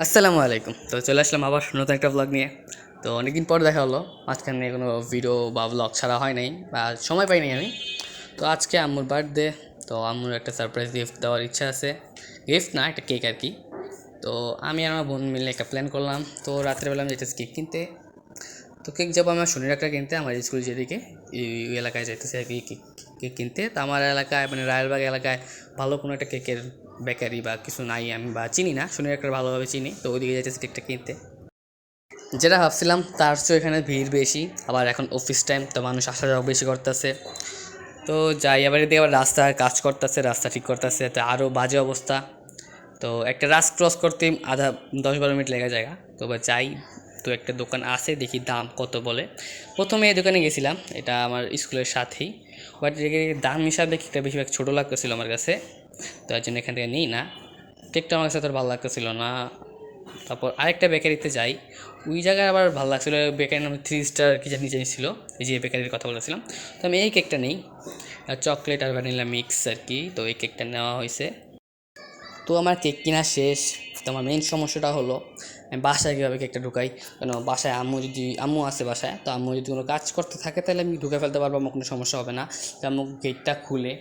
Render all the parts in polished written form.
আসসালামু আলাইকুম। তো চলে আসলাম আবার নতুন একটা ব্লগ নিয়ে। তো অনেকদিন পর দেখা হলো, মাঝখানে কোনো ভিডিও বা ব্লগ ছাড়া হয় নাই বা সময় পাই নাই আমি। তো আজকে আম্মুর বার্থডে, তো আম্মুর একটা সারপ্রাইজ গিফট দেওয়ার ইচ্ছা আছে। গিফট না, একটা কেক আর কি। তো আমি আর আমার বোন মিলে একটা প্ল্যান করলাম। তো রাত্রেবেলা আমি যেতেছি কেক কিনতে। তো কেক যাবো আমার শনির একটা কিনতে, আমার স্কুল যেদিকে এই এলাকায় যাইতেছে আর কি কেক কেক কিনতে। তো আমার এলাকায় মানে রায়েরবাগ এলাকায় ভালো কোনো একটা কেকের বেকারি বা কিছু নাই, আমি বা চিনি না, শনির একটা ভালোভাবে চিনি। তো ওইদিকে যাইতেছি কেকটা কিনতে। যেটা ভাবছিলাম তার চেয়ে এখানে ভিড় বেশি, আবার এখন অফিস টাইম, তো মানুষ আসা যাওয়া বেশি করতেছে। তো যাই, আবার এদিকে আবার রাস্তার কাজ করতেছে, রাস্তা ঠিক করতেছে, তো আরও বাজে অবস্থা। তো একটা রাস্তা ক্রস করতে আধা 10-12 মিনিট লেগে যায়। তো এবার যাই, তো একটা দোকান আছে, দেখি দাম কত বলে। প্রথমে এই দোকানে গেছিলাম, এটা আমার স্কুলের সাথেই। বাট দাম হিসাবে কেকটা বেশিরভাগ ছোটো লাগতেছিল আমার কাছে, তো তার জন্য এখান থেকে নিই না। কেকটা আমার কাছে তোর ভালো লাগতেছিল না। তারপর আরেকটা বেকারিতে যাই, ওই জায়গায় আবার ভালো লাগছিলো। বেকারির নাম 3 স্টার কি জানি জিনিস ছিল, এই যে বেকারির কথা বলেছিলাম। তো আমি এই কেকটা নেই, চকলেট আর ভ্যানিলা মিক্স আর কি। তো এই কেকটা নেওয়া হয়েছে। তো আমার কেক কিনা শেষ। তো আমার মেইন সমস্যাটা হলো আমি বাসায় কীভাবে কেকটা ঢুকাই। কেন বাসায় আম্মু আছে বাসায়, তো আম্মু যদি কোনো কাজ করতে থাকে তাহলে আমি ঢুকে ফেলতে পারবো, আমার কোনো সমস্যা হবে না। তো আম্মু কেকটা খুলে,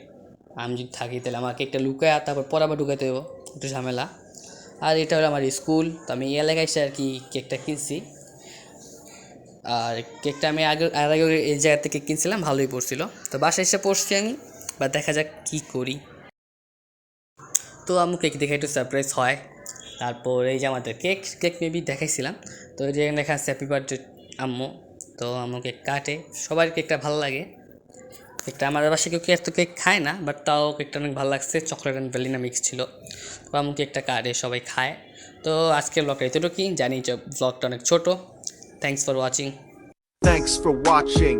আমি যদি থাকি তাহলে আমার কেকটা লুকায় তারপর পরে আবার ঢুকাইতে দেবো, একটু ঝামেলা। আর এটা হলো আমার স্কুল, তো আমি এই এলাকায় এসে আর কি কেকটা কিনছি। আর কেকটা আমি আগে এই জায়গা থেকে কিনছিলাম, ভালোই পড়ছিল। তো বাসায় এসে পড়ছি আমি, বা দেখা যাক কী করি। তো আম্মু কেক দেখে একটু সারপ্রাইজ হয়। তারপর এই যে আমাদের কেক কেক মেবি দেখাইছিলাম। তো এই যে লেখা আছে হ্যাপি বার্থডে আম্মু। তো আম্মু কেক কাটে, সবার কেকটা ভালো লাগে। কেকটা আমার বাসায় কেউ এত কেক খায় না, বাট তাও কেকটা অনেক ভালো লাগছে, চকলেট অ্যান্ড ভ্যানিলা মিক্স ছিল। তো আম্মু কেকটা কাটে, সবাই খায়। তো আজকের ব্লগটা এতটুকুই, জানি যে ব্লগটা অনেক ছোটো। Thanks for watching. Thanks for watching.